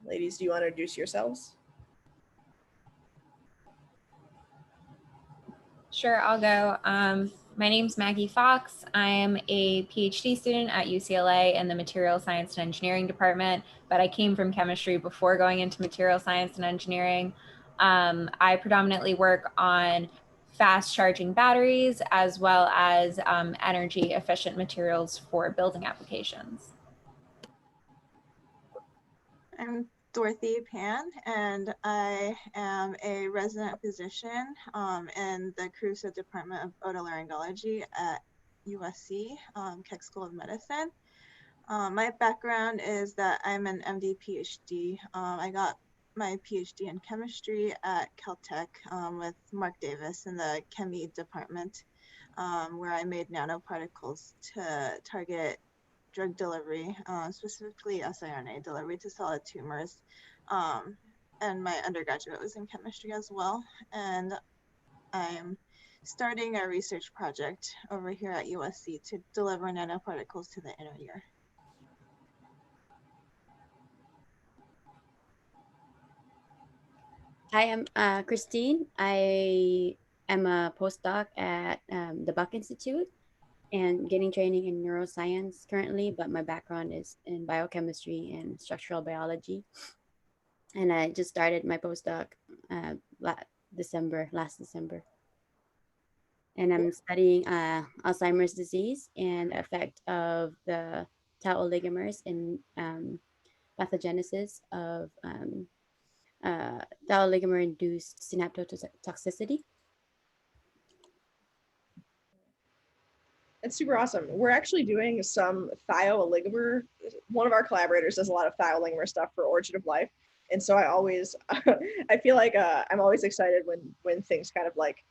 Ladies, do you want to introduce yourselves? Sure, I'll go. My name's Maggie Fox. I am a PhD student at UCLA in the Material Science and Engineering department, but I came from chemistry before going into material science and engineering. I predominantly work on fast charging batteries as well as energy efficient materials for building applications. I'm Dorothy Pan, and I am a resident physician in the Caruso Department of Otolaryngology at USC, Keck School of Medicine. My background is that I'm an MD PhD. I got my PhD in chemistry at Caltech with Mark Davis in the Chemie department, where I made nanoparticles to target drug delivery, specifically siRNA delivery to solid tumors. And my undergraduate was in chemistry as well. And I'm starting a research project over here at USC to deliver nanoparticles to the inner ear. Hi, I'm Kristeen. I am a postdoc at the Buck Institute and getting training in neuroscience currently, but my background is in biochemistry and structural biology. And I just started my postdoc last December. And I'm studying Alzheimer's disease and effect of the tau oligomers in pathogenesis of tau oligomer-induced synaptotoxicity. It's super awesome. We're actually doing some thiooligomer. One of our collaborators does a lot of thiooligomer stuff for Origin of Life. And so I always, I feel like I'm always excited when things kind of like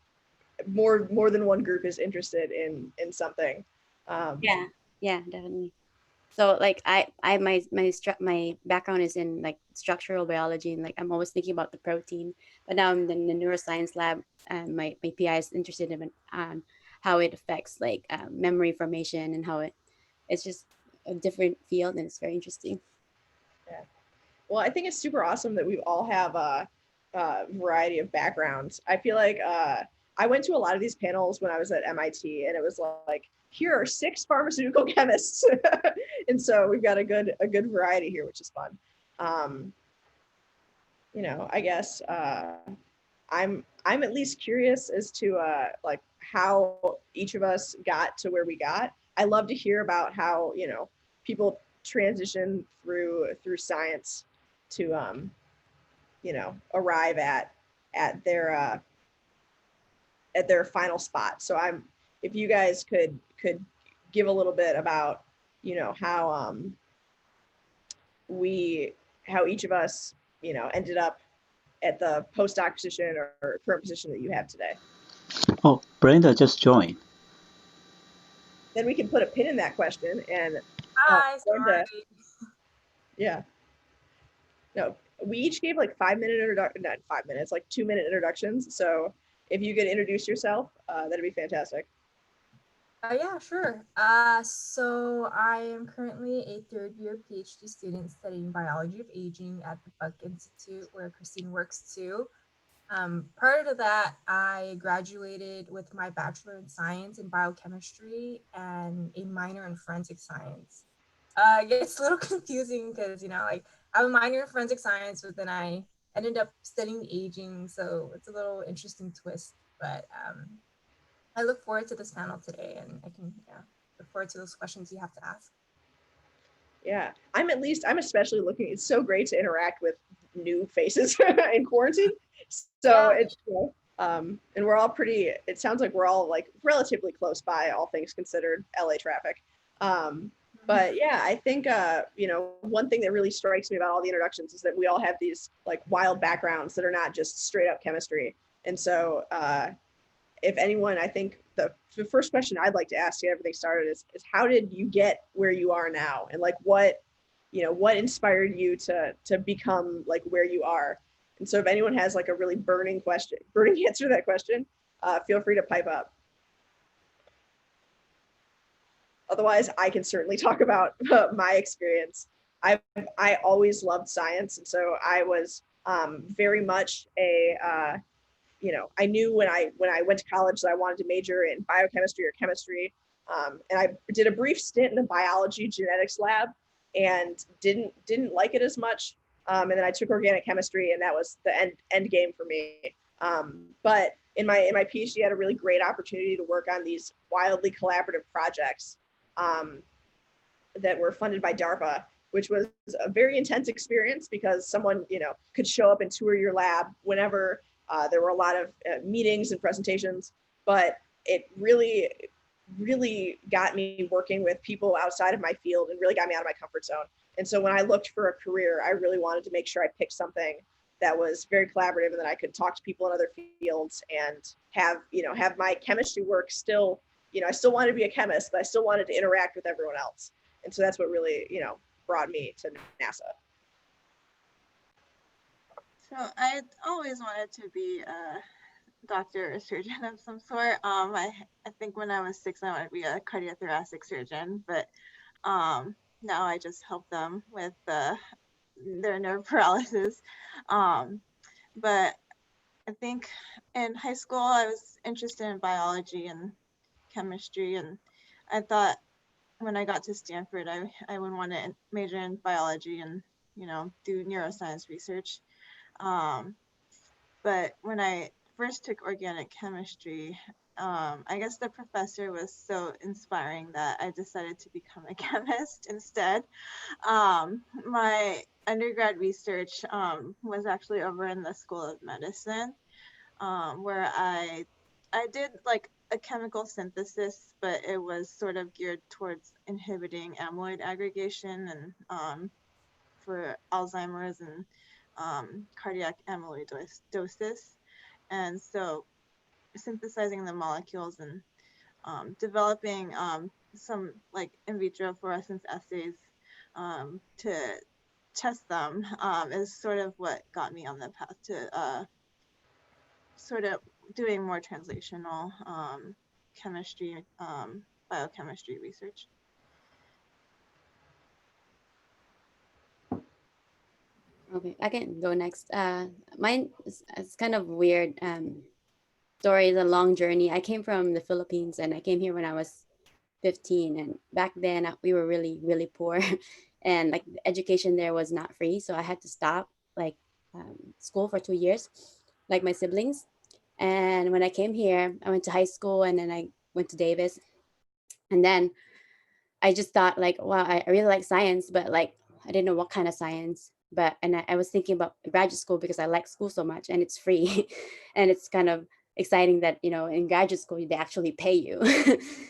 more than one group is interested in something. Yeah, definitely. So like my background is in like structural biology, and like I'm always thinking about the protein, but now I'm in the neuroscience lab, and my PI is interested in how it affects like memory formation and how it's just a different field, and it's very interesting. Yeah. Well, I think it's super awesome that we all have a variety of backgrounds. I feel like I went to a lot of these panels when I was at MIT, and it was like, here are 6 pharmaceutical chemists. And so we've got a good variety here, which is fun. You know, I guess I'm at least curious as to like how each of us got to where we got. I love to hear about how, you know, people transition through science to you know, arrive at their final spot. So if you guys could give a little bit about, you know, how each of us, you know, ended up at the postdoc position or current position that you have today. Oh, Brenda just joined. Then we can put a pin in that question and Hi, Brenda, sorry. yeah. No, we each gave like 5-minute introduction, not 5 minutes, like 2-minute introductions. So if you could introduce yourself, that'd be fantastic. Yeah, sure. So I am currently a 3rd-year PhD student studying biology of aging at the Buck Institute, where Kristeen works too. Prior to that, I graduated with my bachelor in science in biochemistry and a minor in forensic science. It gets a little confusing because, you know, like I have a minor in forensic science, but then I ended up studying aging, so it's a little interesting twist. But I look forward to this panel today, and I can look forward to those questions you have to ask. Yeah, I'm especially looking, it's so great to interact with new faces in quarantine. So yeah. It's cool. And we're all it sounds like we're all like relatively close by, all things considered, LA traffic. But yeah, I think, you know, one thing that really strikes me about all the introductions is that we all have these like wild backgrounds that are not just straight up chemistry. And so if anyone, I think the first question I'd like to ask to get everything started is how did you get where you are now? And like what inspired you to become like where you are? And so if anyone has like a really burning answer to that question, feel free to pipe up. Otherwise, I can certainly talk about my experience. I always loved science, and so I was very much a I knew when I went to college that I wanted to major in biochemistry or chemistry, and I did a brief stint in the biology genetics lab and didn't like it as much. And then I took organic chemistry, and that was the end game for me. But in my PhD, I had a really great opportunity to work on these wildly collaborative projects that were funded by DARPA, which was a very intense experience because someone could show up and tour your lab whenever. There were a lot of meetings and presentations, but it really got me working with people outside of my field and really got me out of my comfort zone. And so when I looked for a career, I really wanted to make sure I picked something that was very collaborative and that I could talk to people in other fields and have my chemistry work still, I still wanted to be a chemist, but I still wanted to interact with everyone else. And so that's what really, brought me to NASA. So I always wanted to be a doctor or surgeon of some sort. I think when I was 6, I wanted to be a cardiothoracic surgeon, but now I just help them with their nerve paralysis. But I think in high school, I was interested in biology and chemistry, and I thought when I got to Stanford, I would want to major in biology and, do neuroscience research. But when I first took organic chemistry, I guess the professor was so inspiring that I decided to become a chemist instead. My undergrad research was actually over in the School of Medicine, where I did like a chemical synthesis, but it was sort of geared towards inhibiting amyloid aggregation and for Alzheimer's and cardiac amyloidosis. And so synthesizing the molecules and developing some like in vitro fluorescence assays to test them is sort of what got me on the path to sort of doing more translational chemistry, biochemistry research. Okay, I can go next. Mine is kind of weird. Story is a long journey. I came from the Philippines and I came here when I was 15. And back then we were really, really poor. And like education there was not free. So I had to stop like school for 2 years, like my siblings. And when I came here, I went to high school and then I went to Davis. And then I just thought like, wow, I really like science, but like I didn't know what kind of science. But I was thinking about graduate school because I like school so much and it's free. And it's kind of exciting that, in graduate school, they actually pay you.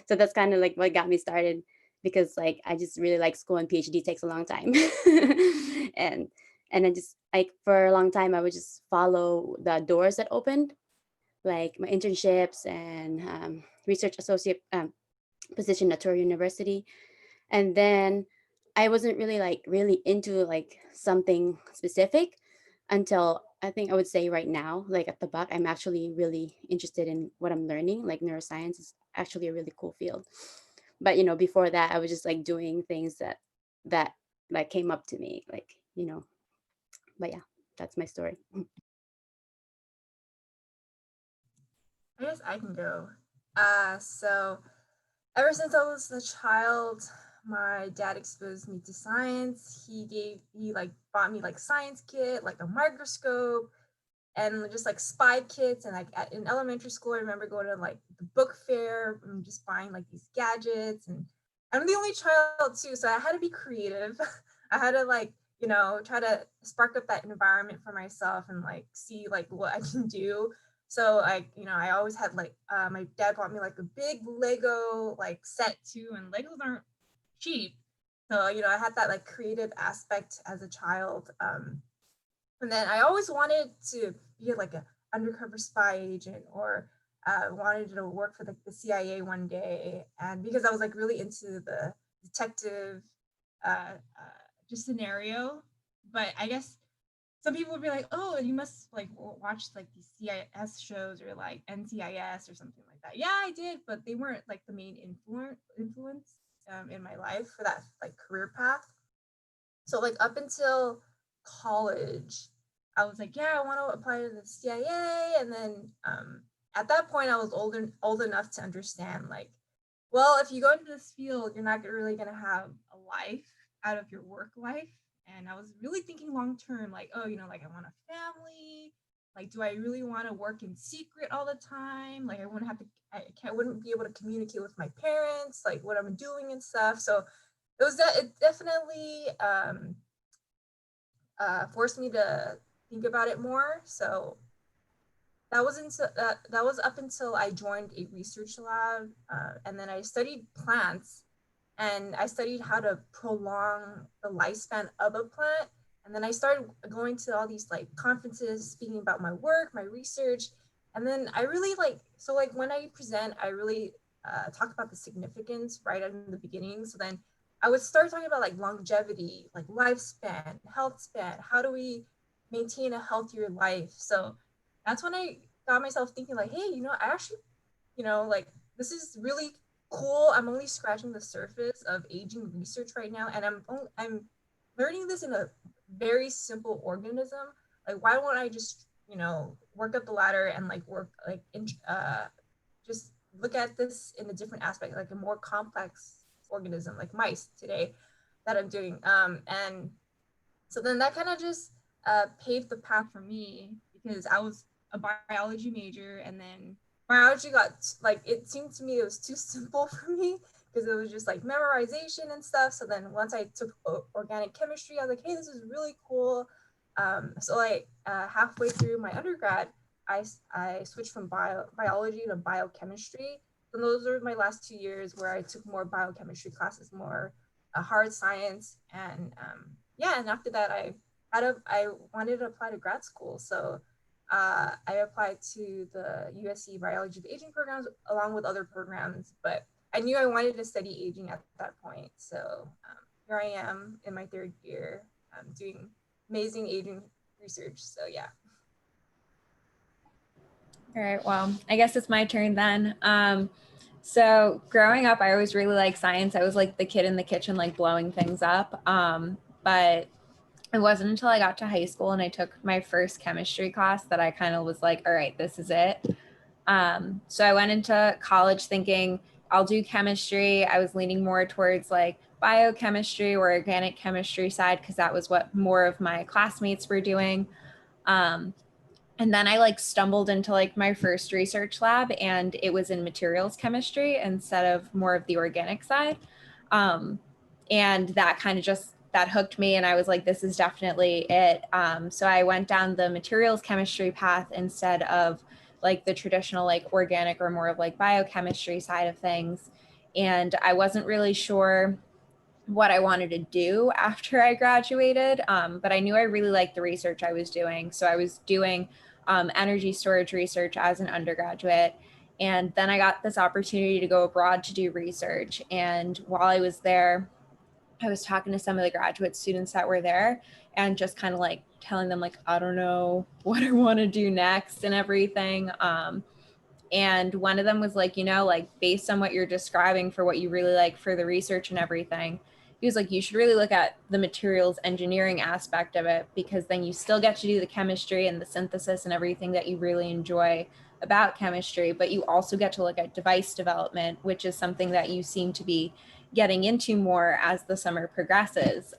So that's kind of like what got me started because like I just really like school and PhD takes a long time. and I just like for a long time, I would just follow the doors that opened, like my internships and research associate position at Touro University. And then I wasn't really into like something specific until I think I would say right now, like at the Buck, I'm actually really interested in what I'm learning. Like neuroscience is actually a really cool field. But before that, I was just like doing things that like came up to me, like. But yeah, that's my story. I guess I can go. So ever since I was a child, my dad exposed me to science. He like bought me like science kit, like a microscope, and just like spy kits. And like in elementary school, I remember going to like the book fair and just buying like these gadgets. And I'm the only child too, so I had to be creative. I had to like try to spark up that environment for myself and like see like what I can do. So I always had like my dad bought me like a big Lego like set too, and Legos aren't cheap. So I had that like creative aspect as a child. And then I always wanted to be like an undercover spy agent or wanted to work for the CIA one day. And because I was like really into the detective just scenario, but I guess some people would be like, oh, you must like watch like these CIS shows or like NCIS or something like that. Yeah, I did, but they weren't like the main influence in my life for that like career path. So like up until college, I was like, yeah, I want to apply to the CIA. And then at that point, I was old enough to understand like, well, if you go into this field, you're not really going to have a life out of your work life. And I was really thinking long term, like, oh, like I want a family. Like, do I really want to work in secret all the time? Like, I wouldn't be able to communicate with my parents, like what I'm doing and stuff. So it definitely forced me to think about it more. So that was up until I joined a research lab, and then I studied plants, and I studied how to prolong the lifespan of a plant. And then I started going to all these like conferences, speaking about my work, my research, and then I really like when I present, I really talk about the significance right in the beginning. So then I would start talking about like longevity, like lifespan, health span. How do we maintain a healthier life? So that's when I got myself thinking like, hey, I actually, like this is really cool. I'm only scratching the surface of aging research right now, and I'm learning this in a very simple organism. Like, why won't I just work up the ladder and like work like just look at this in a different aspect, like a more complex organism, like mice today that I'm doing. And so then that kind of just paved the path for me because I was a biology major, and then biology got like, it seemed to me it was too simple for me because it was just like memorization and stuff. So then once I took organic chemistry, I was like, hey, this is really cool. So like halfway through my undergrad, I switched from biology to biochemistry. And those were my last 2 years where I took more biochemistry classes, more hard science. And yeah, and after that, I wanted to apply to grad school. So I applied to the USC Biology of Aging programs along with other programs, but I knew I wanted to study aging at that point. So here I am in my third year doing amazing aging research. So yeah. All right, well, I guess it's my turn then. So growing up, I always really liked science. I was like the kid in the kitchen, like blowing things up. But it wasn't until I got to high school and I took my first chemistry class that I kind of was like, all right, this is it. So I went into college thinking I'll do chemistry. I was leaning more towards like biochemistry or organic chemistry side because that was what more of my classmates were doing. And then I like stumbled into like my first research lab and it was in materials chemistry instead of more of the organic side. And that kind of just, that hooked me and I was like, this is definitely it. So I went down the materials chemistry path instead of like the traditional like organic or more of like biochemistry side of things. And I wasn't really sure what I wanted to do after I graduated, but I knew I really liked the research I was doing. So I was doing energy storage research as an undergraduate. And then I got this opportunity to go abroad to do research. And while I was there, I was talking to some of the graduate students that were there and just kind of like telling them like, I don't know what I want to do next and everything. And one of them was like, like based on what you're describing for what you really like for the research and everything, he was like, you should really look at the materials engineering aspect of it because then you still get to do the chemistry and the synthesis and everything that you really enjoy about chemistry, but you also get to look at device development, which is something that you seem to be getting into more as the summer progresses.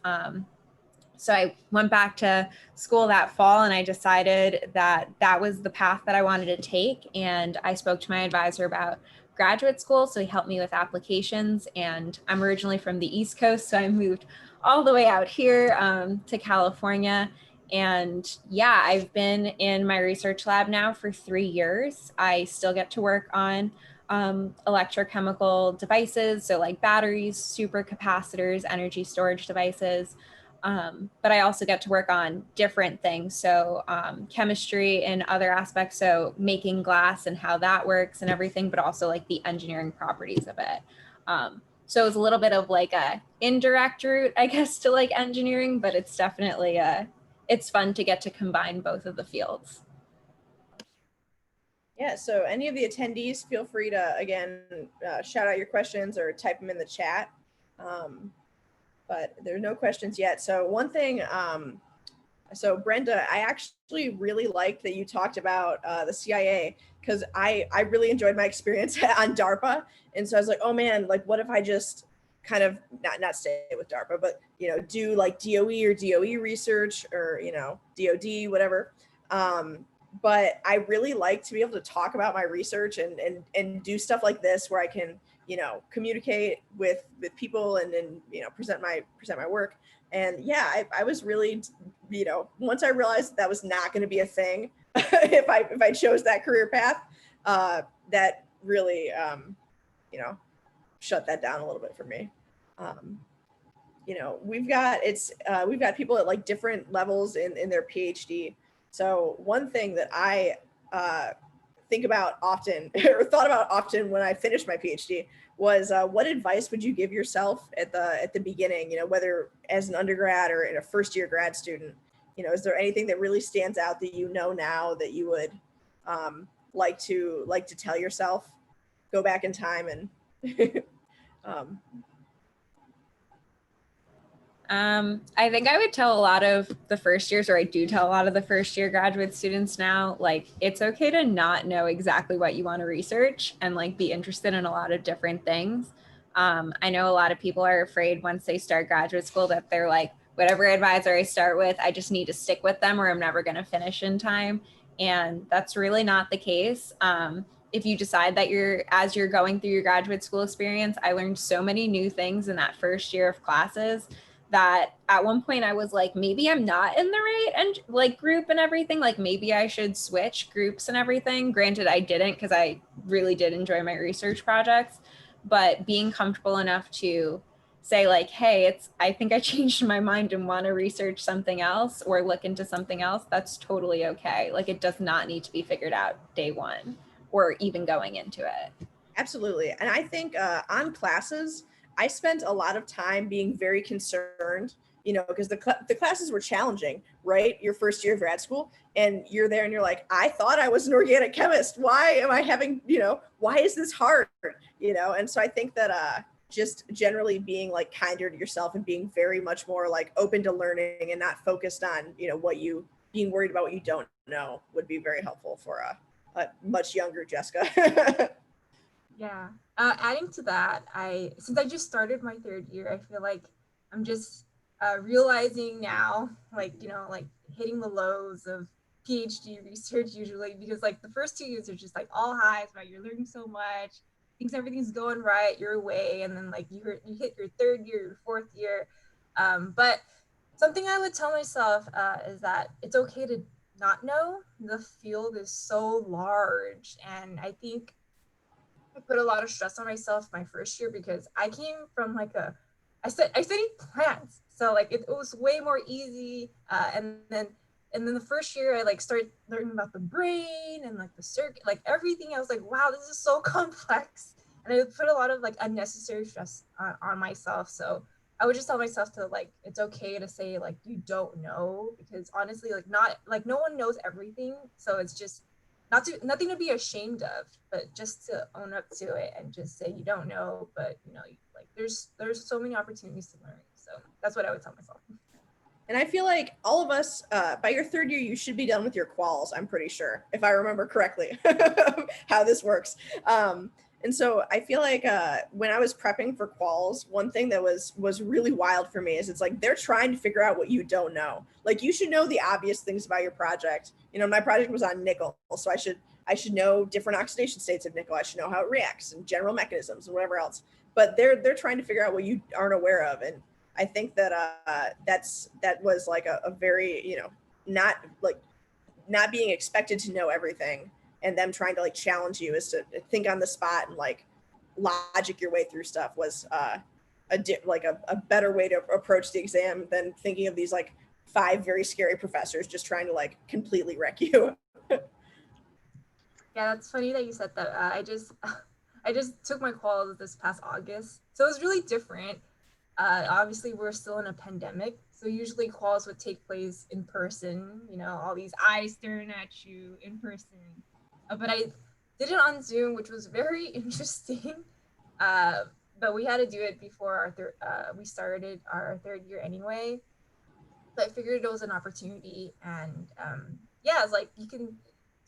So I went back to school that fall and I decided that that was the path that I wanted to take. And I spoke to my advisor about graduate school. So he helped me with applications. And I'm originally from the East Coast. So I moved all the way out here to California. And yeah, I've been in my research lab now for 3 years. I still get to work on electrochemical devices. So like batteries, supercapacitors, energy storage devices. But I also get to work on different things. So chemistry and other aspects. So making glass and how that works and everything, but also like the engineering properties of it. So it's a little bit of like a indirect route, I guess, to like engineering, but it's definitely it's fun to get to combine both of the fields. Yeah, so any of the attendees, feel free to, again, shout out your questions or type them in the chat. but there are no questions yet. So one thing, so Brenda, I actually really liked that you talked about the CIA, because I really enjoyed my experience on DARPA. And so I was like, oh man, like what if I just kind of not stay with DARPA, but do like DOE or DOE research, or DOD, whatever. But I really like to be able to talk about my research and do stuff like this where I can communicate with people and present my work. And yeah, I was really, once I realized that was not going to be a thing, if I chose that career path, that really, shut that down a little bit for me. We've got people at like different levels in their PhD. So one thing that I think about often or thought about often when I finished my PhD was what advice would you give yourself at the beginning, whether as an undergrad or in a first year grad student? Is there anything that really stands out that now that you would like to tell yourself? Go back in time and I think I would tell a lot of the first years, or I do tell a lot of the first year graduate students now, like it's okay to not know exactly what you want to research and like be interested in a lot of different things. I know a lot of people are afraid once they start graduate school that they're like, whatever advisor I start with, I just need to stick with them or I'm never going to finish in time. And that's really not the case. If you decide that as you're going through your graduate school experience, I learned so many new things in that first year of classes that at one point I was like, maybe I'm not in the right and like group and everything. Like maybe I should switch groups and everything. Granted, I didn't, because I really did enjoy my research projects, but being comfortable enough to say like, hey, I think I changed my mind and want to research something else or look into something else. That's totally okay. Like it does not need to be figured out day one or even going into it. Absolutely. And I think on classes, I spent a lot of time being very concerned, because the classes were challenging, right? Your first year of grad school, and you're there and you're like, I thought I was an organic chemist. Why am I having, why is this hard? And so I think that just generally being like kinder to yourself and being very much more like open to learning and not focused on, being worried about what you don't know would be very helpful for a much younger Jessica. Yeah. Adding to that, since I just started my third year, I feel like I'm just realizing now, like hitting the lows of PhD research usually, because like the first 2 years are just like all highs, right? You're learning so much, thinks everything's going right your way, and then like you hit your third year, your fourth year. But something I would tell myself is that it's okay to not know. The field is so large, and I think I put a lot of stress on myself my first year because I came from like I studied plants, so like it was way more easy. And then the first year I like started learning about the brain and like the circuit, like everything. I was like, wow, this is so complex, and I put a lot of like unnecessary stress on myself. So I would just tell myself to like, it's okay to say like you don't know, because honestly, like no one knows everything. So it's just nothing to be ashamed of, but just to own up to it and just say you don't know, but like there's so many opportunities to learn. So that's what I would tell myself. And I feel like all of us, by your third year, you should be done with your quals, I'm pretty sure, if I remember correctly how this works. And so I feel like when I was prepping for quals, one thing that was really wild for me is it's like they're trying to figure out what you don't know. Like you should know the obvious things about your project. My project was on nickel, so I should know different oxidation states of nickel. I should know how it reacts and general mechanisms and whatever else. But they're trying to figure out what you aren't aware of. And I think that that was like a very, not being expected to know everything, and them trying to like challenge you is to think on the spot and like logic your way through stuff was a better way to approach the exam than thinking of these like 5 very scary professors just trying to like completely wreck you. Yeah, that's funny that you said that. I just took my quals this past August, so it was really different. Obviously, we're still in a pandemic, so usually quals would take place in person, all these eyes staring at you in person. But I did it on Zoom, which was very interesting. but we had to do it before we started our third year anyway. So I figured it was an opportunity, and yeah, it's like you can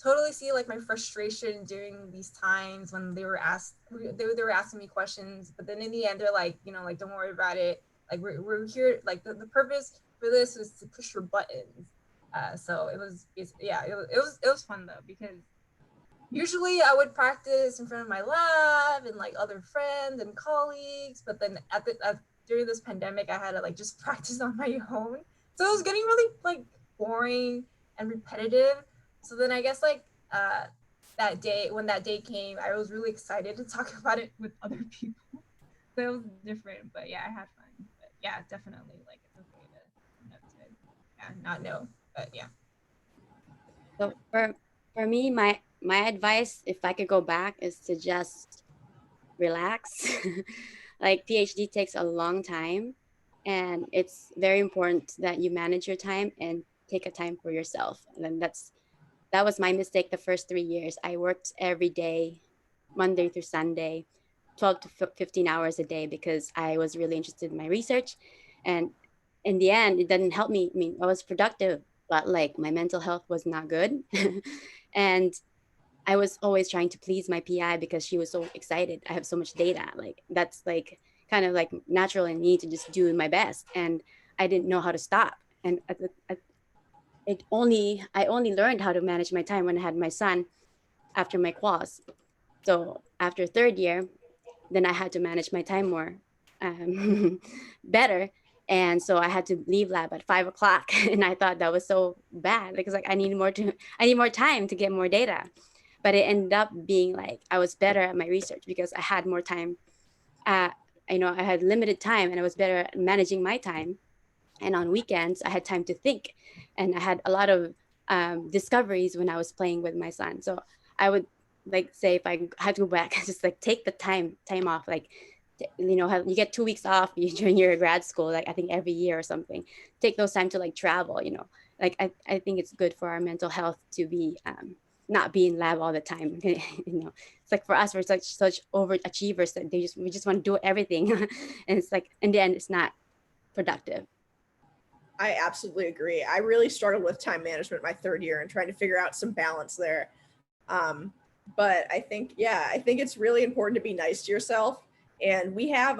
totally see like my frustration during these times when they were asking me questions, but then in the end they're like, like, don't worry about it. Like we're here. Like the purpose for this is to push your buttons. So it was fun though, because usually I would practice in front of my lab and like other friends and colleagues, but then during this pandemic, I had to like just practice on my own. So it was getting really like boring and repetitive. So then I guess like when that day came, I was really excited to talk about it with other people. So it was different, but yeah, I had fun. But yeah, definitely like it's okay to not know, but yeah. So for me, my advice, if I could go back, is to just relax. Like PhD takes a long time, and it's very important that you manage your time and take a time for yourself. And then that was my mistake the first 3 years. I worked every day, Monday through Sunday, 12 to 15 hours a day, because I was really interested in my research. And in the end, it didn't help me. I mean, I was productive, but like my mental health was not good. And I was always trying to please my PI because she was so excited. I have so much data. Like that's like kind of like natural in me to just do my best. And I didn't know how to stop. And I only learned how to manage my time when I had my son after my quals. So after third year, then I had to manage my time more better. And so I had to leave lab at 5 o'clock, and I thought that was so bad because like I need more time to get more data. But it ended up being like I was better at my research because I had more time. I had limited time, and I was better at managing my time. And on weekends, I had time to think, and I had a lot of discoveries when I was playing with my son. So I would like say if I had to go back, just like take the time off, like you get 2 weeks off during your grad school, like I think every year or something. Take those time to like travel, like I think it's good for our mental health to be not be in lab all the time. It's like for us, we're such overachievers that we just want to do everything. And it's like in the end it's not productive. I absolutely agree. I really struggled with time management my third year and trying to figure out some balance there. But I think it's really important to be nice to yourself. And we have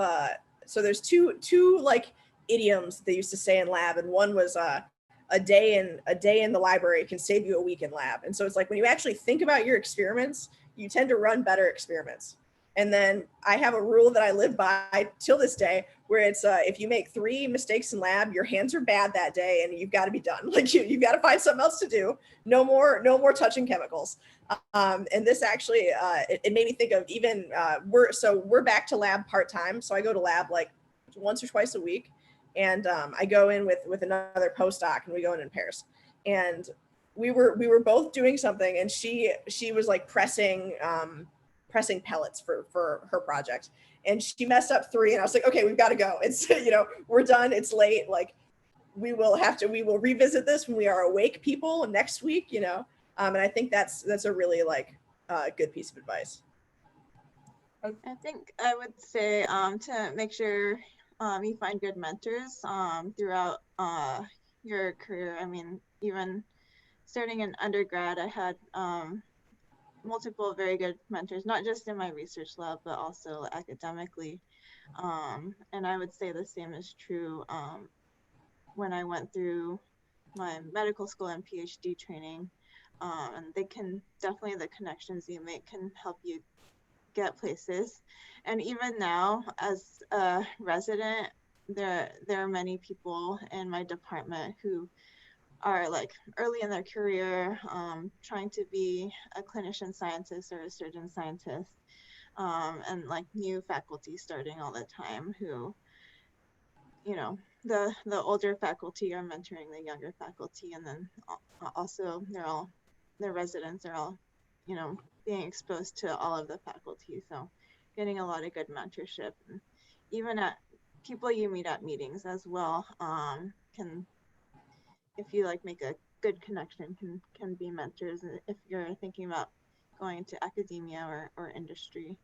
so there's two like idioms they used to say in lab, and one was a day in the library can save you a week in lab. And so it's like when you actually think about your experiments, you tend to run better experiments. And then I have a rule that I live by till this day, where it's if you make 3 mistakes in lab, your hands are bad that day, and you've got to be done. Like you've got to find something else to do. No more touching chemicals. And this actually it made me think of even we're back to lab part time. So I go to lab like once or twice a week, and I go in with another postdoc, and we go in pairs. And we were both doing something, and she was like pressing pellets for her project, and she messed up 3, and I was like, okay, we've got to go. It's we're done. It's late. Like we will revisit this when we are awake people next week. And I think that's a really like good piece of advice. I think I would say to make sure you find good mentors throughout your career. I mean, even starting in undergrad, I had multiple very good mentors, not just in my research lab, but also academically. And I would say the same is true when I went through my medical school and PhD training. And the connections you make can help you get places. And even now, as a resident, there are many people in my department who are like early in their career, trying to be a clinician scientist or a surgeon scientist, and like new faculty starting all the time who, the older faculty are mentoring the younger faculty, and then also their residents are all, being exposed to all of the faculty. So getting a lot of good mentorship, and even at people you meet at meetings as well, can, if you like make a good connection, can be mentors if you're thinking about going to academia or industry.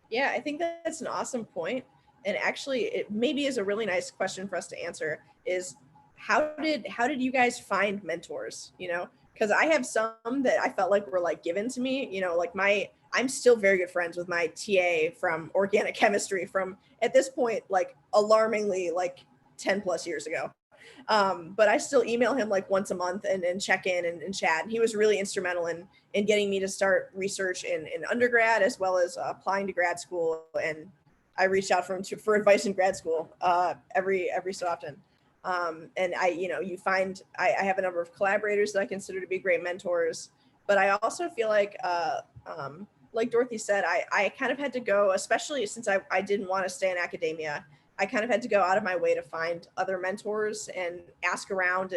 Yeah, I think that's an awesome point. And actually, it maybe is a really nice question for us to answer is how did you guys find mentors? You know, because I have some that I felt like were like given to me. You know, like I'm still very good friends with my TA from organic chemistry from at this point like alarmingly like 10 plus years ago. But I still email him like once a month and check in and chat. And he was really instrumental in getting me to start research in undergrad as well as applying to grad school. And I reached out for advice in grad school every so often. And you find I have a number of collaborators that I consider to be great mentors. But I also feel like Dorothy said, I kind of had to go, especially since I didn't want to stay in academia. I kind of had to go out of my way to find other mentors and ask around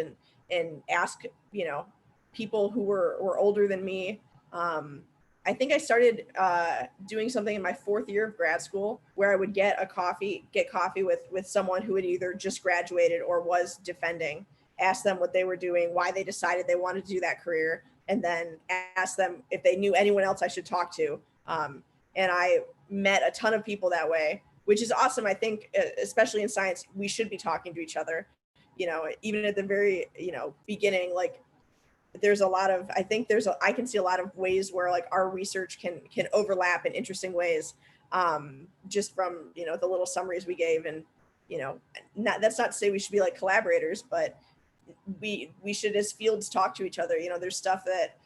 and ask, people who were older than me. I think I started doing something in my 4th year of grad school where I would get coffee with someone who had either just graduated or was defending, ask them what they were doing, why they decided they wanted to do that career, and then ask them if they knew anyone else I should talk to. And I met a ton of people that way, which is awesome. I think, especially in science, we should be talking to each other. Even at the very, beginning, like there's a lot of, I can see a lot of ways where like our research can overlap in interesting ways, just from, the little summaries we gave. And, that's not to say we should be like collaborators, but we should as fields talk to each other. There's stuff that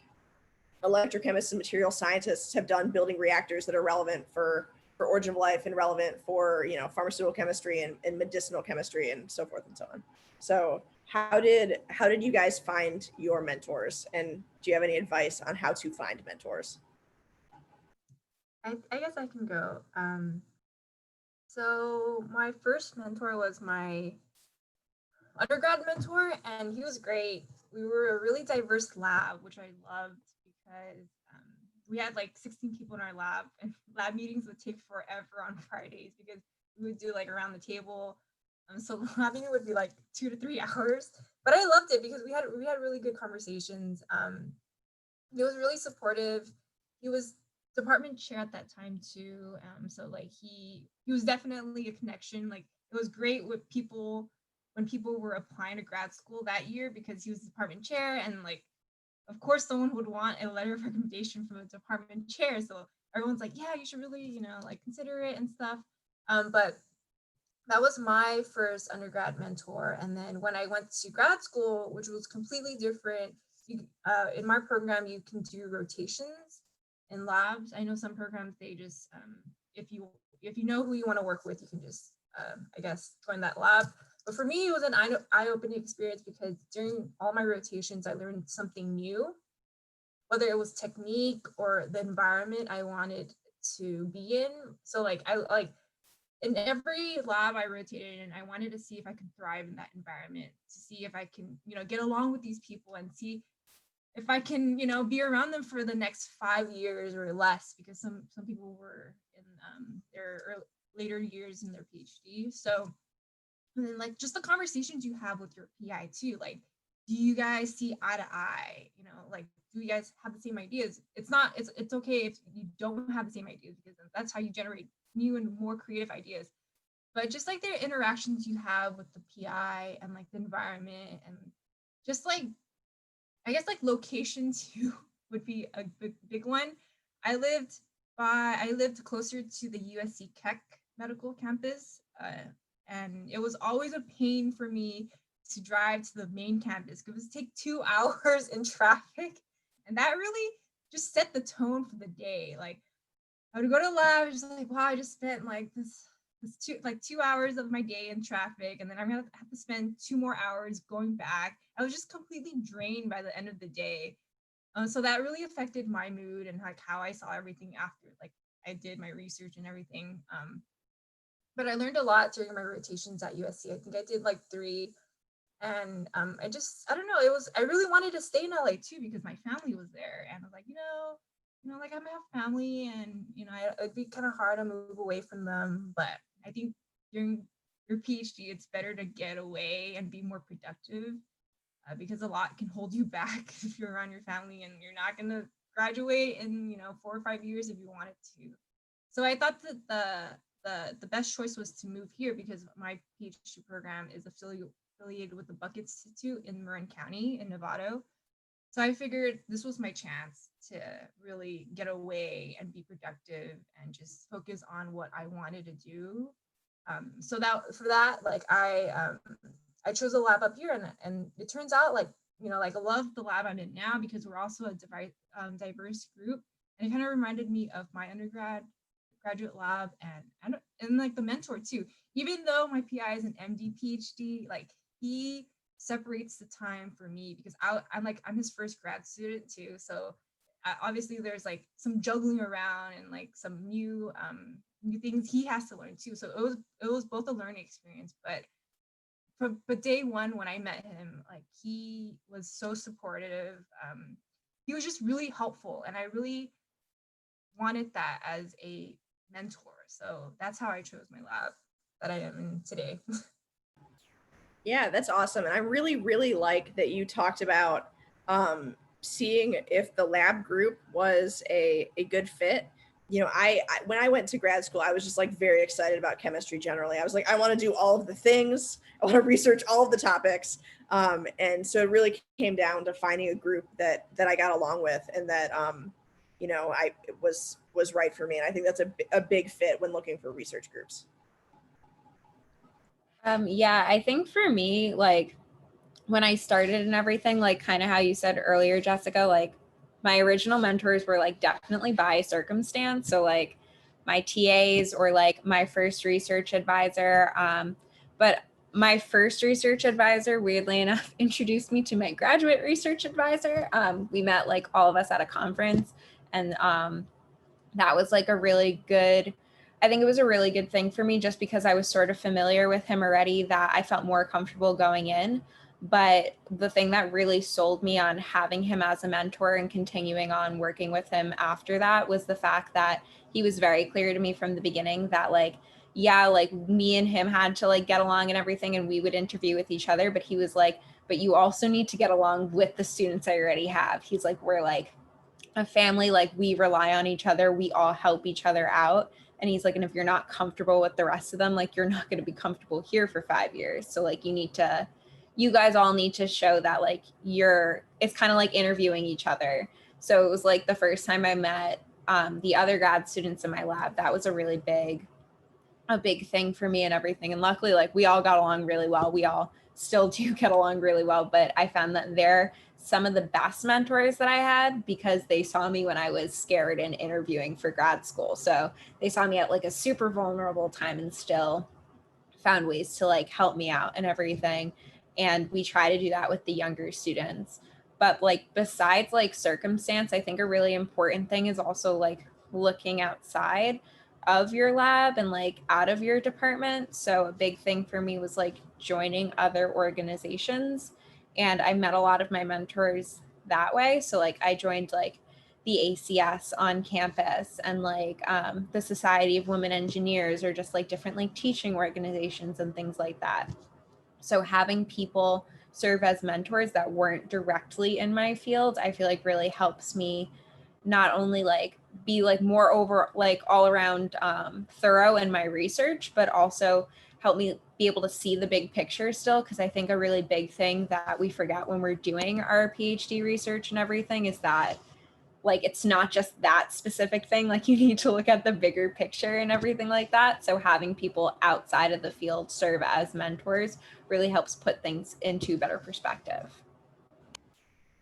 electrochemists and material scientists have done building reactors that are relevant for origin of life and relevant for pharmaceutical chemistry and medicinal chemistry and so forth and so on. So how did you guys find your mentors, and do you have any advice on how to find mentors? I guess I can go. So my first mentor was my undergrad mentor, and he was great. We were a really diverse lab, which I loved because we had like 16 people in our lab, and lab meetings would take forever on Fridays because we would do like around the table. So lab meeting would be like 2 to 3 hours, but I loved it because we had really good conversations. He was really supportive. He was department chair at that time too. So like he was definitely a connection. Like it was great with people when people were applying to grad school that year because he was the department chair, and like of course someone would want a letter of recommendation from a department chair. So everyone's like, yeah, you should really, like consider it and stuff. But that was my first undergrad mentor. And then when I went to grad school, which was completely different, in my program, you can do rotations in labs. I know some programs, they just, if you know who you want to work with, you can just, I guess, join that lab. But for me, it was an eye-opening experience because during all my rotations, I learned something new, whether it was technique or the environment I wanted to be in. So like, in every lab I rotated in, I wanted to see if I could thrive in that environment, to see if I can, get along with these people and see if I can, be around them for the next 5 years or less, because some people were in their later years in their PhD. So, and then like just the conversations you have with your PI too, like, do you guys see eye to eye? Like, do you guys have the same ideas? It's okay if you don't have the same ideas, because that's how you generate new and more creative ideas. But just like their interactions you have with the PI and like the environment, and just like, I guess like location too would be a big one. I lived closer to the USC Keck medical campus, and it was always a pain for me to drive to the main campus. It would take 2 hours in traffic, and that really just set the tone for the day. Like I would go to lab, just like, wow, I just spent like this 2 hours of my day in traffic, and then I'm gonna have to spend 2 more hours going back. I was just completely drained by the end of the day. So that really affected my mood and like how I saw everything after like I did my research and everything. But I learned a lot during my rotations at USC. I think I did like 3. And I don't know, I really wanted to stay in LA too because my family was there, and I was like, like I'm have family, and it'd be kind of hard to move away from them. But I think during your PhD, it's better to get away and be more productive, because a lot can hold you back if you're around your family and you're not going to graduate in 4 or 5 years if you wanted to. So I thought that the best choice was to move here because my PhD program is affiliated with the Buck Institute in Marin County in Nevada. So I figured this was my chance to really get away and be productive and just focus on what I wanted to do. So that for that, like I chose a lab up here, and it turns out like like I love the lab I'm in now because we're also a diverse group, and it kind of reminded me of my graduate lab and like the mentor too. Even though my PI is an MD PhD, like he separates the time for me because I'm his first grad student too. So obviously there's like some juggling around and like some new things he has to learn too. So it was both a learning experience, but day one when I met him, like he was so supportive. He was just really helpful, and I really wanted that as a mentor. So that's how I chose my lab that I am in today. Yeah, that's awesome. And I really, really like that you talked about seeing if the lab group was a good fit. I when I went to grad school, I was just like very excited about chemistry generally. I was like, I want to do all of the things. I want to research all of the topics. And so it really came down to finding a group that I got along with and that it was right for me. And I think that's a big fit when looking for research groups. Yeah, I think for me, like when I started and everything, like kind of how you said earlier, Jessica, like my original mentors were like definitely by circumstance. So like my TAs or like my first research advisor. But my first research advisor, weirdly enough, introduced me to my graduate research advisor. We met like all of us at a conference, and that was like I think it was a really good thing for me just because I was sort of familiar with him already, that I felt more comfortable going in. But the thing that really sold me on having him as a mentor and continuing on working with him after that was the fact that he was very clear to me from the beginning that like, yeah, like me and him had to like get along and everything, and we would interview with each other. But he was like, but you also need to get along with the students I already have. He's like, we're like a family, like we rely on each other, we all help each other out. And he's like, and if you're not comfortable with the rest of them, like you're not going to be comfortable here for 5 years. So like you guys all need to show that like it's kind of like interviewing each other. So it was like the first time I met the other grad students in my lab, that was a big thing for me and everything. And luckily, like we all got along really well. We all still do get along really well, but I found that they're some of the best mentors that I had because they saw me when I was scared and interviewing for grad school. So they saw me at like a super vulnerable time and still found ways to like help me out and everything. And we try to do that with the younger students. But like besides like circumstance, I think a really important thing is also like looking outside of your lab and like out of your department. So a big thing for me was like joining other organizations, and I met a lot of my mentors that way. So like I joined like the ACS on campus and like the Society of Women Engineers, or just like different like teaching organizations and things like that. So having people serve as mentors that weren't directly in my field, I feel like really helps me not only like be like more over like all around thorough in my research, but also help me be able to see the big picture still. Because I think a really big thing that we forget when we're doing our PhD research and everything is that like it's not just that specific thing, like you need to look at the bigger picture and everything like that. So having people outside of the field serve as mentors really helps put things into better perspective.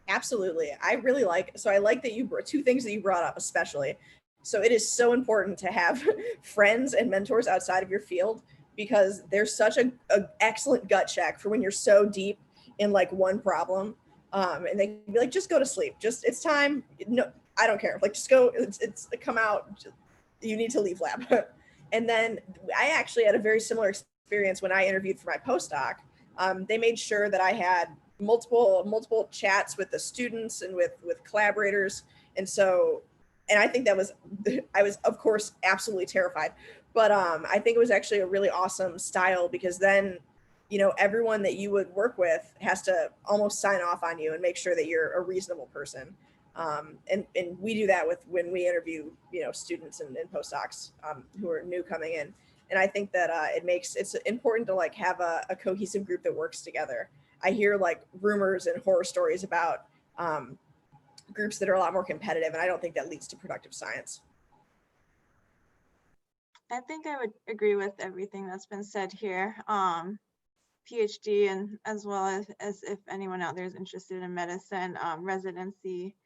Absolutely. I like that you brought two things that you brought up, especially. So it is so important to have friends and mentors outside of your field because there's such a excellent gut check for when you're so deep in like one problem. And they can be like, just go to sleep. Just, it's time. No, I don't care. Like, just go, it's come out. You need to leave lab. And then I actually had a very similar experience when I interviewed for my postdoc. They made sure that I had multiple chats with the students and with collaborators. And I think I was of course absolutely terrified, but I think it was actually a really awesome style because then, everyone that you would work with has to almost sign off on you and make sure that you're a reasonable person. And we do that with when we interview, students and postdocs who are new coming in. And I think that it's important to like have a cohesive group that works together. I hear like rumors and horror stories about groups that are a lot more competitive, and I don't think that leads to productive science. I think I would agree with everything that's been said here. PhD, and as well as if anyone out there is interested in medicine, residency,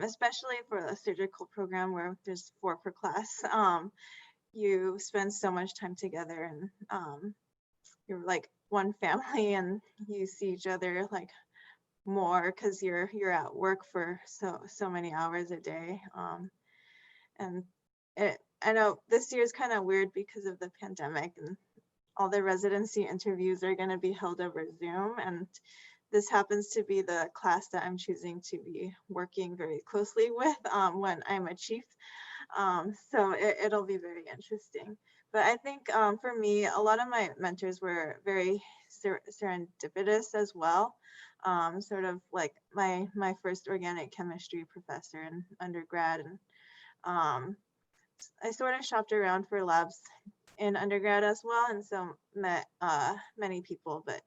especially for a surgical program where there's 4 per class, you spend so much time together, and you're like one family, and you see each other like more because you're at work for so many hours a day. And I know this year is kind of weird because of the pandemic, and all the residency interviews are going to be held over Zoom, and this happens to be the class that I'm choosing to be working very closely with when I'm a chief. So it'll be very interesting. But I think for me, a lot of my mentors were very serendipitous as well. Sort of like my first organic chemistry professor in undergrad, and I sort of shopped around for labs in undergrad as well, and so met many people, but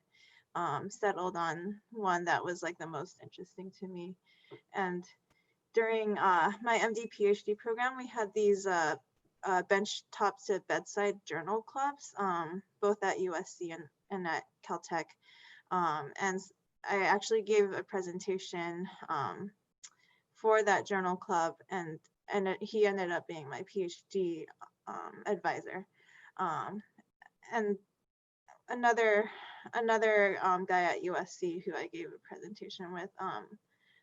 settled on one that was like the most interesting to me. And during my MD PhD program, we had these bench top to bedside journal clubs, both at USC and at Caltech. And I actually gave a presentation for that journal club, and he ended up being my PhD advisor. And another guy at USC who I gave a presentation with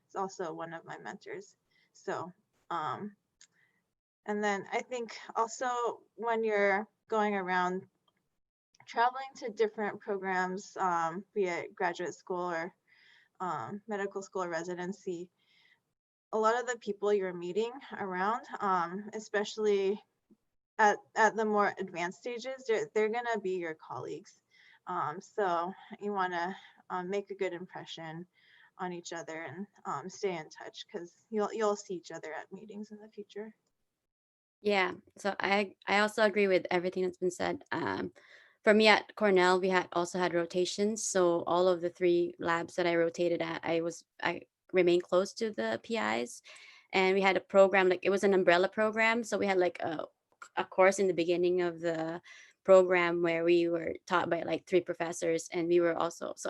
is also one of my mentors. So, and then I think also when you're going around traveling to different programs, be it graduate school or medical school or residency, a lot of the people you're meeting around, especially at the more advanced stages, they're gonna be your colleagues. So you wanna make a good impression on each other and stay in touch, because you'll see each other at meetings in the future. Yeah, so I also agree with everything that's been said. For me at Cornell, we also had rotations. So all of the 3 labs that I rotated at, I remained close to the PIs, and we had a program, like it was an umbrella program. So we had like a course in the beginning of the program where we were taught by like 3 professors, and we were also, so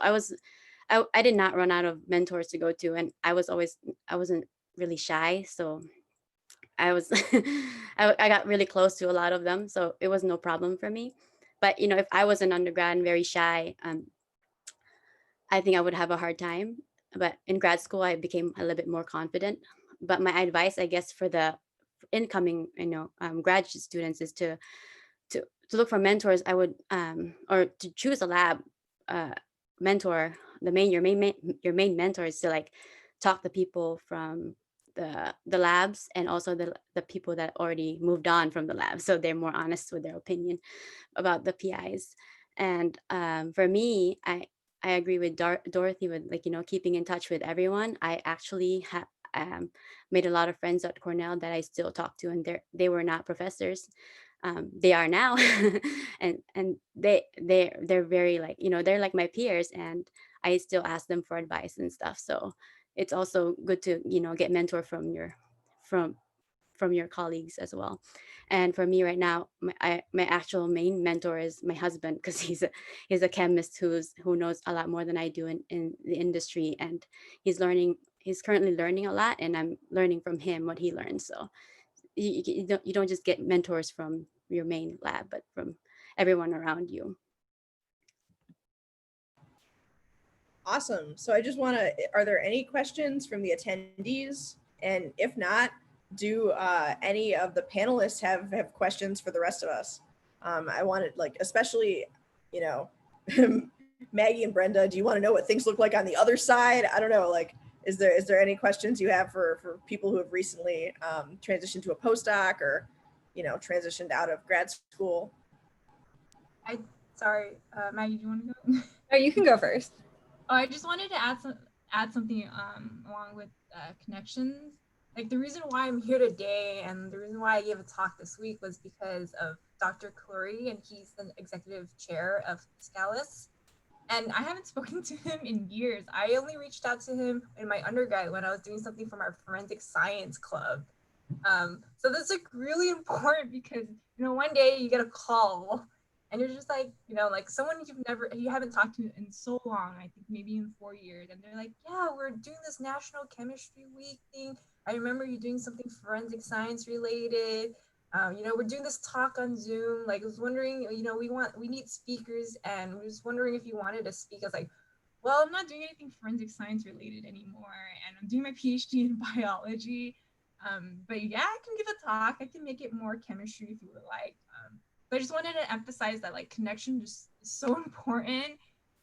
I did not run out of mentors to go to, and I wasn't really shy, so I was I got really close to a lot of them, so it was no problem for me. But if I was an undergrad and very shy, I think I would have a hard time. But in grad school, I became a little bit more confident. But my advice, I guess, for the incoming, graduate students is to look for mentors. I would or to choose a lab mentor. Your main mentor is to like talk to people from the labs, and also the people that already moved on from the lab, so they're more honest with their opinion about the PIs. And for me, I agree with Dorothy with like keeping in touch with everyone. I actually made a lot of friends at Cornell that I still talk to, and they were not professors. They are now, and they're very like they're like my peers, and I still ask them for advice and stuff. So it's also good to get mentor from your colleagues as well. And for me right now, my actual main mentor is my husband, because he's a chemist who knows a lot more than I do in the industry, and he's currently learning a lot, and I'm learning from him what he learns. So you don't just get mentors from your main lab, but from everyone around you. Awesome. So I just want to, are there any questions from the attendees? And if not, do any of the panelists have questions for the rest of us? I wanted, like, especially, Maggie and Brenda, do you want to know what things look like on the other side? I don't know, like, is there any questions you have for people who have recently transitioned to a postdoc or, transitioned out of grad school? Sorry, Maggie, do you want to go? Oh, you can go first. Oh, I just wanted to add something along with connections. Like the reason why I'm here today and the reason why I gave a talk this week was because of Dr. Corey, and he's the executive chair of Scalus. And I haven't spoken to him in years. I only reached out to him in my undergrad when I was doing something for my forensic science club. So that's like really important because, you know, one day you get a call and you're just like, you know, like someone you haven't talked to in so long, I think maybe in 4 years. And they're like, yeah, we're doing this National Chemistry Week thing. I remember you doing something forensic science related. You know, we're doing this talk on Zoom. Like, I was wondering, you know, we need speakers, and we was wondering if you wanted to speak. I was like, well, I'm not doing anything forensic science related anymore, and I'm doing my PhD in biology. But yeah, I can give a talk. I can make it more chemistry if you would like. But I just wanted to emphasize that like connection just is so important,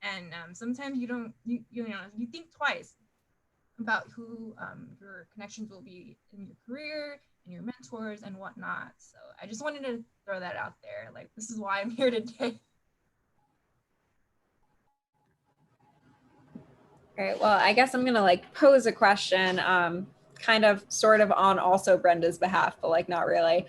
and sometimes you don't, you know, you think twice about who your connections will be in your career and your mentors and whatnot. So I just wanted to throw that out there. Like, this is why I'm here today. All right, well, I guess I'm gonna like pose a question, kind of sort of on also Brenda's behalf, but like not really.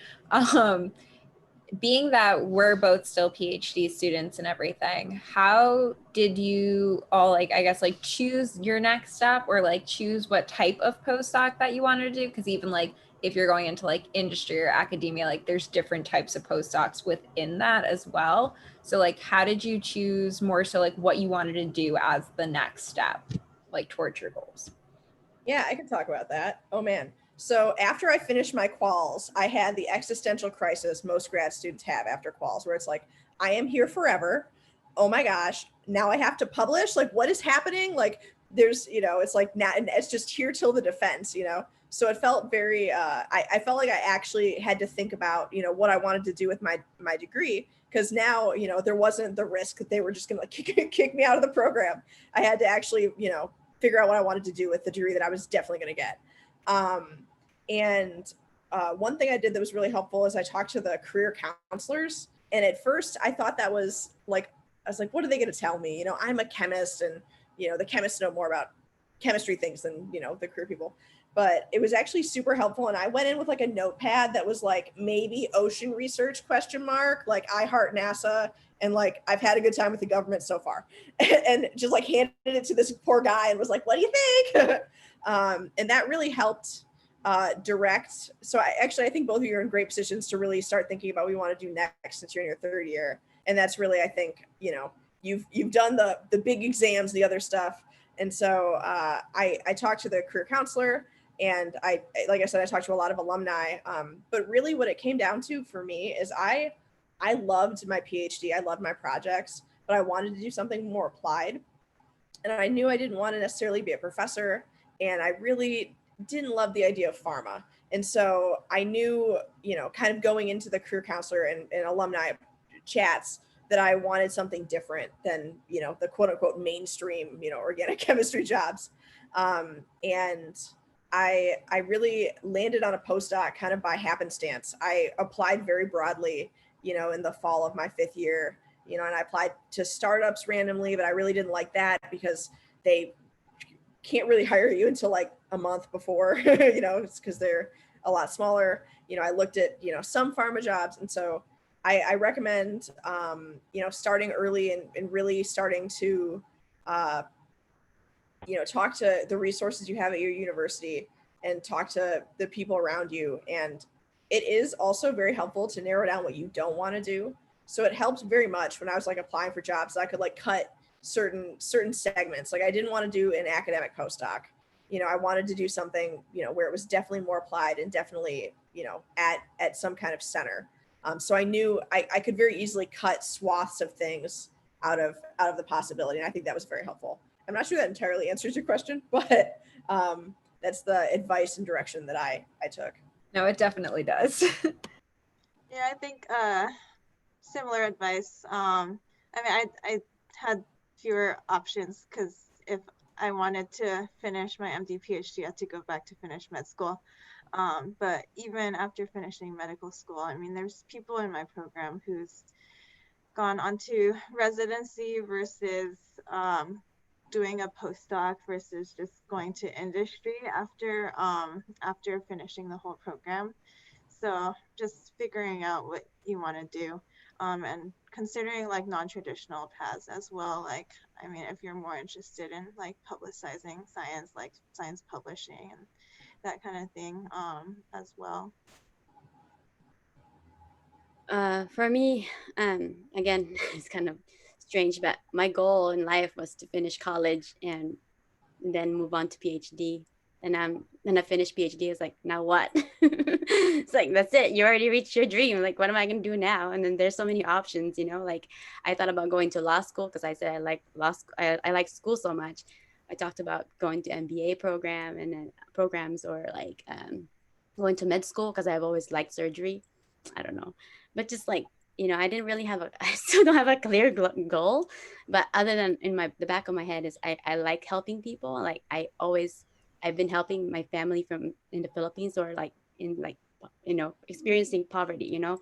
Being that we're both still PhD students and everything, how did you all like, I guess, like choose your next step or like choose what type of postdoc that you wanted to do? Because even like if you're going into like industry or academia, like there's different types of postdocs within that as well. So like, how did you choose more so like what you wanted to do as the next step, like towards your goals? Yeah, I can talk about that. Oh man. So after I finished my quals, I had the existential crisis most grad students have after quals, where it's like, I am here forever. Oh my gosh, now I have to publish. Like, what is happening? Like, there's, you know, it's like, and it's just here till the defense, you know? So it felt very, I felt like I actually had to think about, you know, what I wanted to do with my degree. Because now, you know, there wasn't the risk that they were just going to like kick me out of the program. I had to actually, you know, figure out what I wanted to do with the degree that I was definitely going to get. And one thing I did that was really helpful is I talked to the career counselors. And at first I thought that was like, I was like, what are they going to tell me? You know, I'm a chemist and, you know, the chemists know more about chemistry things than, you know, the career people. But it was actually super helpful. And I went in with like a notepad that was like maybe ocean research ? Like I heart NASA. And like, I've had a good time with the government so far. And just like handed it to this poor guy and was like, what do you think? And that really helped direct. So I think both of you are in great positions to really start thinking about what you want to do next since you're in your third year. And that's really, I think, you know, you've done the big exams, the other stuff. And so I talked to the career counselor, and like I said, I talked to a lot of alumni. But really what it came down to for me is I loved my PhD. I loved my projects, but I wanted to do something more applied. And I knew I didn't want to necessarily be a professor. And I really didn't love the idea of pharma. And so I knew, you know, kind of going into the career counselor and alumni chats that I wanted something different than, you know, the quote unquote mainstream, you know, organic chemistry jobs. And I really landed on a postdoc kind of by happenstance. I applied very broadly, you know, in the fall of my 5th year, you know, and I applied to startups randomly, but I really didn't like that because they can't really hire you until like a month before, you know, it's because they're a lot smaller. You know, I looked at, you know, some pharma jobs. And so I recommend, you know, starting early and really starting to, you know, talk to the resources you have at your university and talk to the people around you. And it is also very helpful to narrow down what you don't want to do. So it helped very much when I was like applying for jobs. I could like cut certain segments. Like I didn't want to do an academic postdoc. You know, I wanted to do something, you know, where it was definitely more applied and definitely, you know, at some kind of center. So I knew I could very easily cut swaths of things out of the possibility. And I think that was very helpful. I'm not sure that entirely answers your question, but that's the advice and direction that I took. No, it definitely does. Yeah, I think similar advice. I mean, I had fewer options because if I wanted to finish my MD PhD, I had to go back to finish med school. But even after finishing medical school, I mean, there's people in my program who's gone on to residency versus doing a postdoc versus just going to industry after finishing the whole program. So just figuring out what you want to do, and considering like non-traditional paths as well. Like, I mean, if you're more interested in like publicizing science, like science publishing and that kind of thing, as well. For me, again, it's kind of strange, but my goal in life was to finish college and then move on to PhD. And then I finished PhD. It's like, now what? It's like, that's it. You already reached your dream. Like, what am I gonna do now? And then there's so many options, you know. Like, I thought about going to law school because I said I like law school. I like school so much. I talked about going to MBA program and then programs, or like going to med school because I've always liked surgery. I don't know, but just like, you know, I didn't really have a, I still don't have a clear goal, but other than in the back of my head is I like helping people. Like I've been helping my family from in the Philippines, or like in like, you know, experiencing poverty, you know.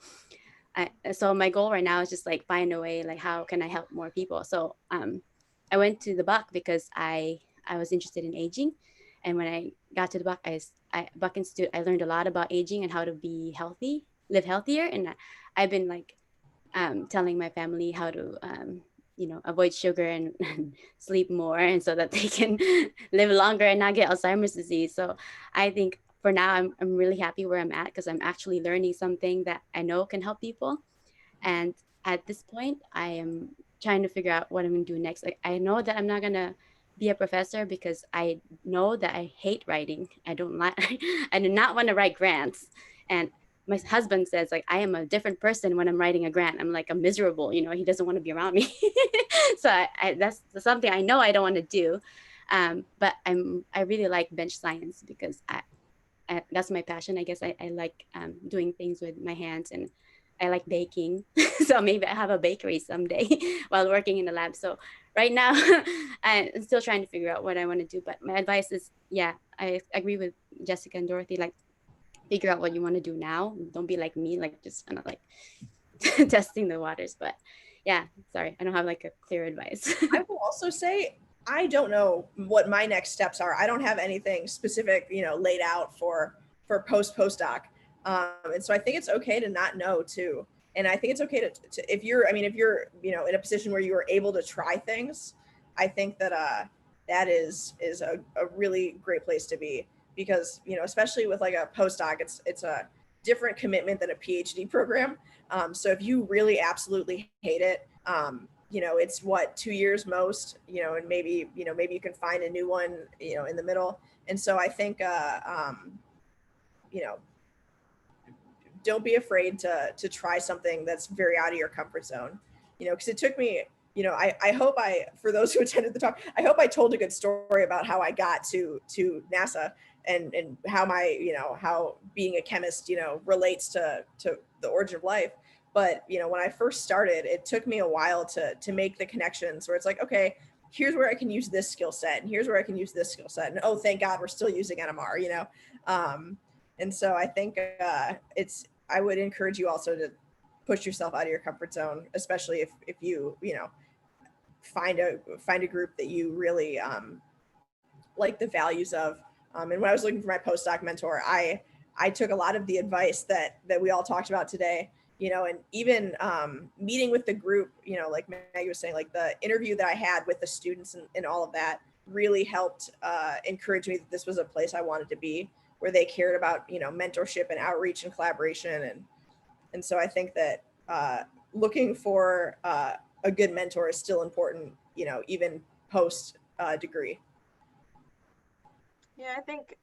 So my goal right now is just like find a way, like how can I help more people. So I went to the Buck because I was interested in aging, and when I got to the Buck, Buck Institute, I learned a lot about aging and how to be healthy, live healthier. And I've been like telling my family how to you know, avoid sugar and sleep more, and so that they can live longer and not get Alzheimer's disease. So I think for now I'm really happy where I'm at because I'm actually learning something that I know can help people. And at this point, I am trying to figure out what I'm gonna do next. Like, I know that I'm not gonna be a professor because I know that I hate writing. I don't like, I do not want to write grants. And my husband says like I am a different person when I'm writing a grant. I'm like a miserable, you know, he doesn't want to be around me. So that's something I know I don't want to do. But I really like bench science because that's my passion. I guess I like doing things with my hands, and I like baking. So maybe I have a bakery someday while working in the lab. So right now I'm still trying to figure out what I want to do. But my advice is, yeah, I agree with Jessica and Dorothy. Like, figure out what you want to do now. Don't be like me, like just kind of like testing the waters. But yeah, sorry, I don't have like a clear advice. I will also say I don't know what my next steps are. I don't have anything specific, you know, laid out for postdoc, and so I think it's okay to not know too. And I think it's okay to if you're, I mean, if you're, you know, in a position where you are able to try things, I think that that is a really great place to be, because, you know, especially with like a postdoc, it's a different commitment than a PhD program. So if you really absolutely hate it, you know, it's what, 2 years most, you know, and maybe, you know, maybe you can find a new one, you know, in the middle. And so I think, you know, don't be afraid to try something that's very out of your comfort zone, you know, because it took me, you know, I hope for those who attended the talk, I hope I told a good story about how I got to NASA, and how you know, how being a chemist, you know, relates to the origin of life. But, you know, when I first started, it took me a while to make the connections where it's like, okay, here's where I can use this skill set, and here's where I can use this skill set. And oh, thank God we're still using NMR, you know? And so I think I would encourage you also to push yourself out of your comfort zone, especially if you, you know, find a group that you really like the values of. And when I was looking for my postdoc mentor, I took a lot of the advice that we all talked about today, you know, and even meeting with the group, you know, like Maggie was saying, like the interview that I had with the students and all of that really helped encourage me that this was a place I wanted to be, where they cared about, you know, mentorship and outreach and collaboration. And so I think that looking for a good mentor is still important, you know, even post degree. Yeah, I think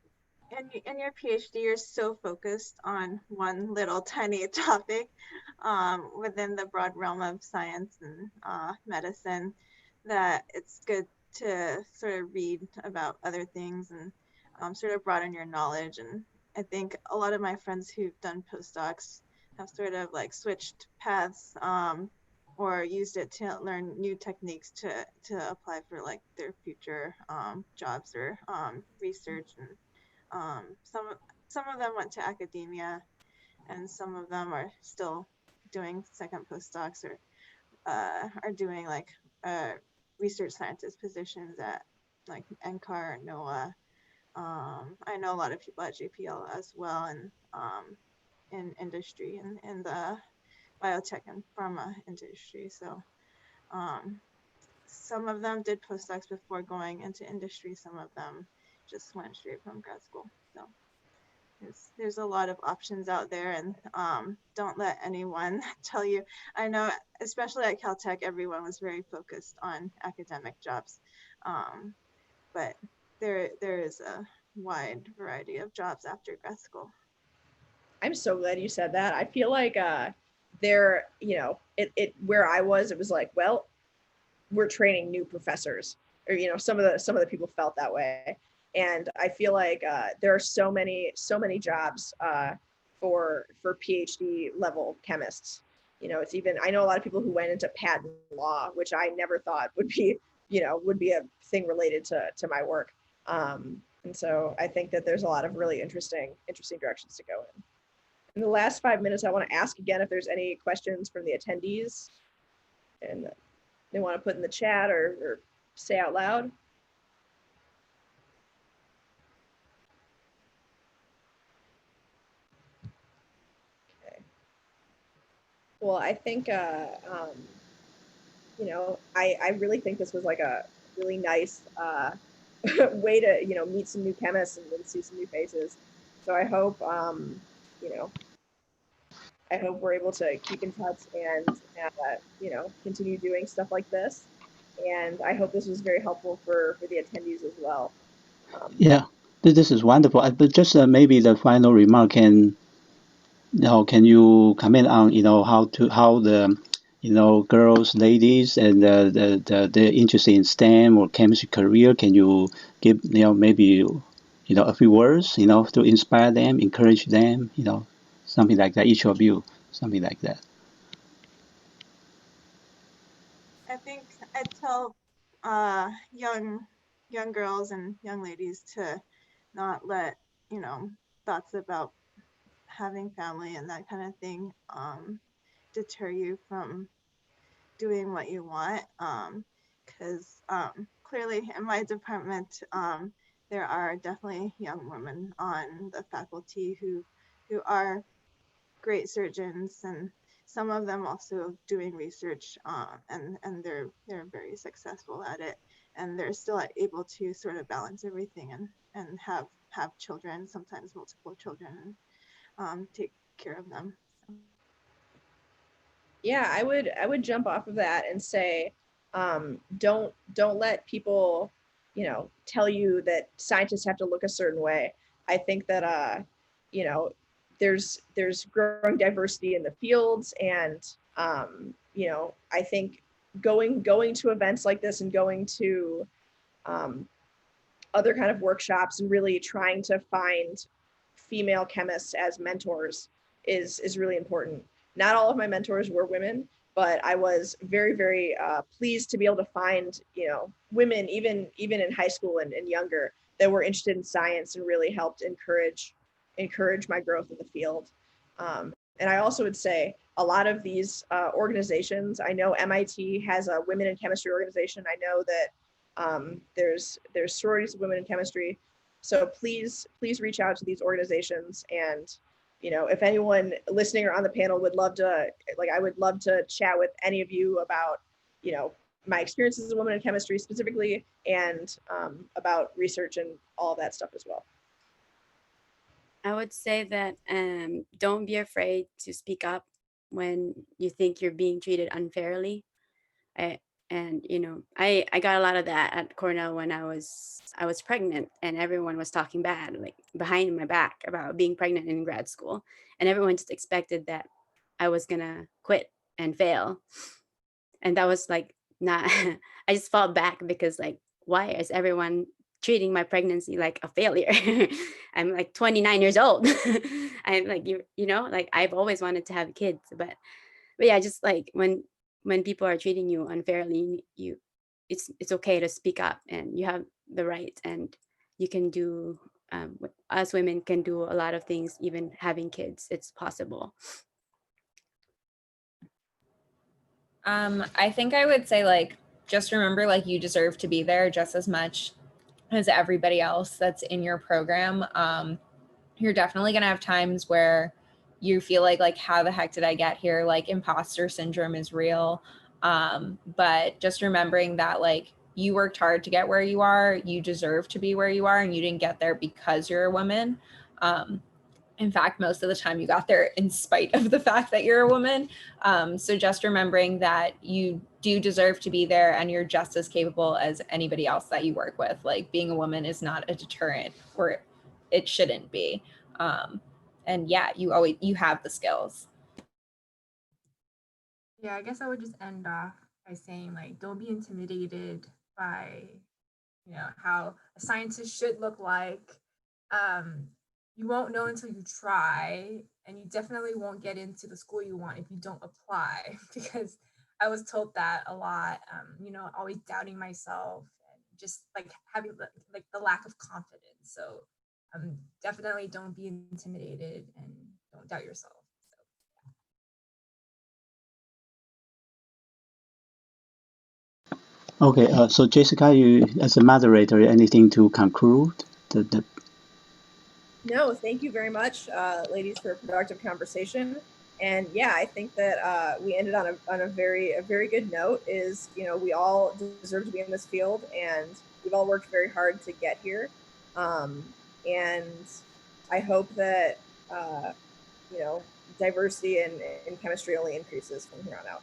in your PhD, you're so focused on one little tiny topic within the broad realm of science and medicine, that it's good to sort of read about other things and sort of broaden your knowledge. And I think a lot of my friends who've done postdocs have sort of like switched paths or used it to learn new techniques to apply for like their future jobs or research. And some of them went to academia, and some of them are still doing second postdocs, or are doing like research scientist positions at like NCAR, NOAA. I know a lot of people at JPL as well, and in industry and in the biotech and pharma industry. So some of them did postdocs before going into industry. Some of them just went straight from grad school. So there's a lot of options out there, and don't let anyone tell you. I know, especially at Caltech, everyone was very focused on academic jobs, but there is a wide variety of jobs after grad school. I'm so glad you said that. I feel like there, you know, it where I was, it was like, well, we're training new professors, or you know, some of the people felt that way, and I feel like there are so many jobs for PhD level chemists. You know, it's even, I know a lot of people who went into patent law, which I never thought would be, you know, would be a thing related to my work. And so I think that there's a lot of really interesting directions to go in. In the last 5 minutes, I want to ask again if there's any questions from the attendees, and they want to put in the chat or say out loud. Okay. Well, I think, you know, I really think this was like a really nice way to, you know, meet some new chemists and see some new faces. So I hope, you know, I hope we're able to keep in touch and, you know, continue doing stuff like this. And I hope this was very helpful for the attendees as well. Yeah, this is wonderful. But just maybe the final remark can, you know, can you comment on, you know, how the, you know, girls, ladies, and the interest in STEM or chemistry career? Can you give, you know, maybe, you know, a few words, you know, to inspire them, encourage them, you know, something like that. Each of you, something like that. I think I'd tell young girls and young ladies to not let, you know, thoughts about having family and that kind of thing deter you from doing what you want, because clearly in my department there are definitely young women on the faculty who are great surgeons, and some of them also doing research, and they're very successful at it, and they're still able to sort of balance everything and have children, sometimes multiple children, and take care of them. Yeah, I would jump off of that and say, don't let people, you know, tell you that scientists have to look a certain way. I think that you know, there's growing diversity in the fields, and you know, I think going to events like this and going to other kind of workshops and really trying to find female chemists as mentors is really important. Not all of my mentors were women, but I was very pleased to be able to find, you know, women even in high school and younger that were interested in science and really helped encourage my growth in the field. And I also would say a lot of these organizations, I know MIT has a women in chemistry organization. I know that there's sororities of women in chemistry. So please reach out to these organizations. And, you know, if anyone listening or on the panel would love to, like, I would love to chat with any of you about, you know, my experiences as a woman in chemistry specifically, and about research and all of that stuff as well. I would say that don't be afraid to speak up when you think you're being treated unfairly. And you know, I got a lot of that at Cornell when I was pregnant, and everyone was talking bad, like behind my back, about being pregnant in grad school, and everyone just expected that I was gonna quit and fail, and that was like not. I just fought back because, like, why is everyone treating my pregnancy like a failure? I'm like 29 years old. I'm like, you know, like I've always wanted to have kids, but yeah, just like when people are treating you unfairly, it's okay to speak up, and you have the right, and you can do, us women can do a lot of things, even having kids. It's possible. I think I would say, like, just remember, like, you deserve to be there just as much as everybody else that's in your program. You're definitely going to have times where you feel like how the heck did I get here? Like, imposter syndrome is real. But just remembering that, like, you worked hard to get where you are, you deserve to be where you are, and you didn't get there because you're a woman. In fact, most of the time you got there in spite of the fact that you're a woman. So just remembering that you do deserve to be there and you're just as capable as anybody else that you work with. Like, being a woman is not a deterrent, or it shouldn't be. And yeah, you have the skills. Yeah, I guess I would just end off by saying, like, don't be intimidated by, how a scientist should look like. You won't know until you try, and you definitely won't get into the school you want if you don't apply, because I was told that a lot. Always doubting myself and just like having like the lack of confidence. So definitely don't be intimidated and don't doubt yourself. Okay, so Jessica, you as a moderator, anything to conclude? No, thank you very much, ladies, for a productive conversation. And yeah, I think that we ended on a very good note. Is, we all deserve to be in this field, and we've all worked very hard to get here. And I hope that diversity in chemistry only increases from here on out.